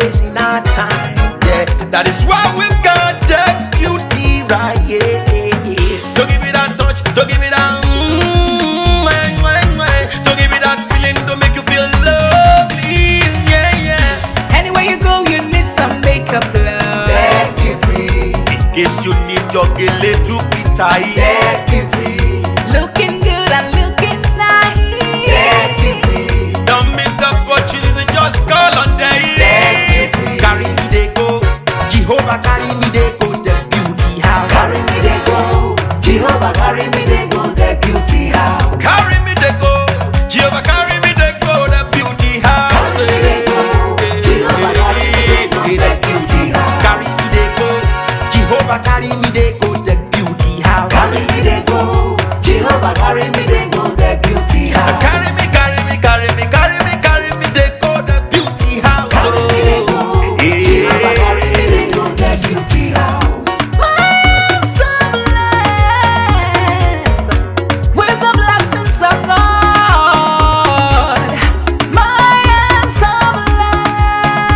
wasting our time. Yeah, that is why we've got the beauty right. Yeah, to give it that touch, to give it that, to give it that feeling, to make you feel lovely. Yeah, yeah. Anywhere you go, you need some makeup, love. That beauty. In case you need your gele to be tight. That beauty. Looking good and looking nice. That beauty. Don't miss the opportunity, just call on day. That beauty. Carry me they go, Jehovah carry me they go, the beauty house. Carry me they go, Jehovah carry me they go, the beauty house. Carry me they go, Jehovah carry me they go, the beauty house. Carry me they go, Jehovah carry me they go, the beauty house. Carry me they go, Jehovah carry me they go, the beauty house. Carry me they go, Jehovah carry me they go, the beauty house. Carry me, carry me, carry me, carry me, carry me they go, the beauty house. Carry me they go, Jehovah carry me they go, the beauty house. I'm so blessed with the blessings of God. I'm so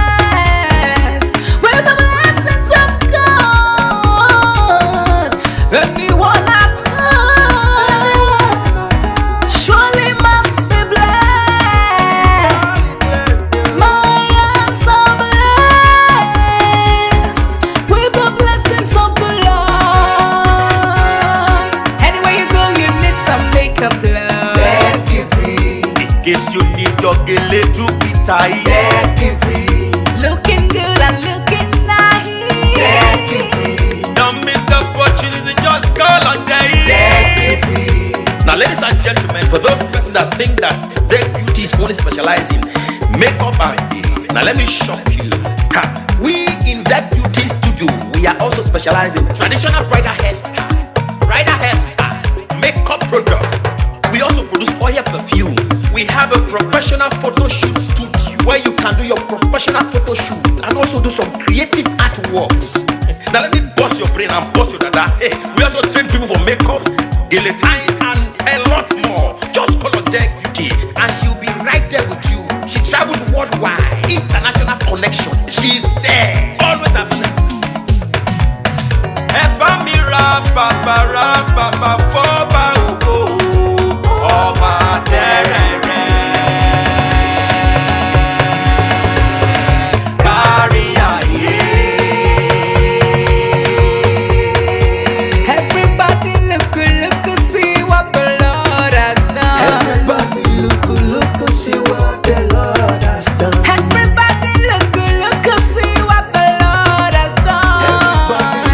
blessed with the blessings of God. Anyone I touch surely must be blessed. I am so blessed with the blessings of the Lord. Anywhere you go, you need some makeup, love. That beauty. In case you need your gele to be tight. That beauty. Looking good and looking nice. That beauty. Don't miss the opportunity, just call on day. That beauty. Now, ladies and gentlemen, for those persons that think that their beauty is only specialized in makeup and hair, now let me shock you. Ha. We in that beauty studio, we are also specialized in traditional bridal hairstyle, makeup products. We also produce oil perfumes. We have a professional photo shoot studio where you can do your professional photo shoot and also do some creative artworks. Now let me bust your brain and bust your dada. Hey, we also train people for makeups, guillotine, and a lot more. Just call on Deck Beauty and she'll be right there with you. She travels worldwide, international connection. She's there, always available. Papa foba oko, ọba terere. Kárí ayé. Everybody look, see what the Lord has done. Everybody look, see what the Lord has done. Everybody look, see what the Lord has done. Everybody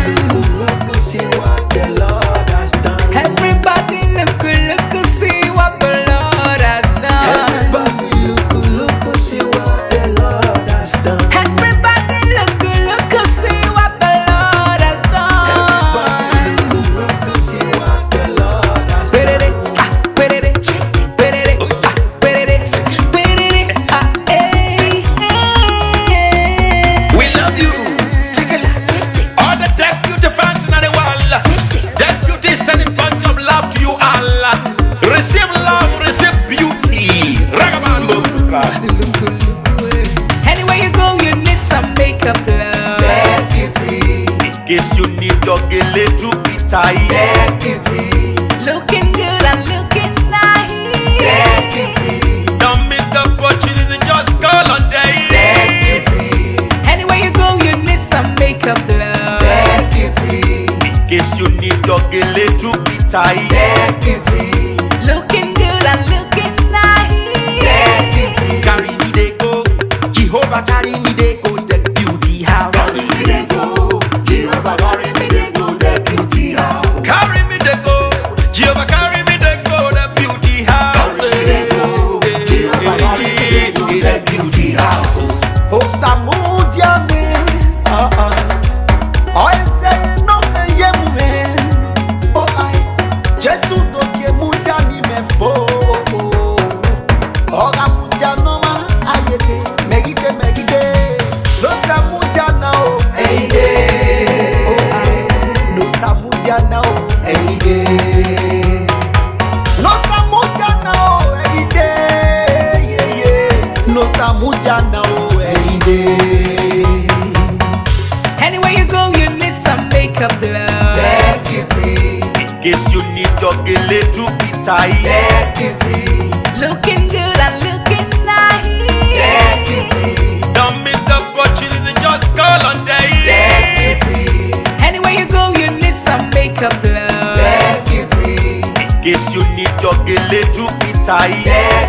look, see what the Lord has done. Everybody look, see what the Lord has done. Everybody look, see what the Lord has done. Everybody look, see what the Lord has done. Everybody look, see what the Lord has done. We love you. All the Deck Beauty fans in the world. Deck Beauty is sending bunch of love to you all. Receive love, receive beauty. Ragabambo. Anywhere you go, you need some makeup, love. That beauty. In case you need your gele to be tight. That beauty. Looking good and looking nice. That beauty. Don't miss the opportunity, just call on day. That beauty. Anywhere you go, you need some makeup, love. That beauty. In case you need your gele to be tight. That beauty. Looking good and looking nice. That beauty. Carry me they go, Jehovah carry me they go, the beauty house. Carry me they go, Jehovah carry me they go, the beauty house. Carry me they go, Jehovah carry me they go, the beauty house. Carry me they go, Jehovah carry me they go, the beauty house. Oh Samudia me, I say no me yemu me. Oh I, Jesu to ke mudia ni me fo. Oh Samudia no ma ayete, megide. No Samudia na o, Eyide. oh I, no Samudia na o, Eyide. no Samudia na o, yeah. No Samudia na o, tight. Dead beauty. Looking good and looking nice. Dead beauty. Don't miss the opportunity, just call on day. Dead beauty. Anywhere you go, you need some makeup, love. Dead beauty. In case you need your gele to be tight. Dead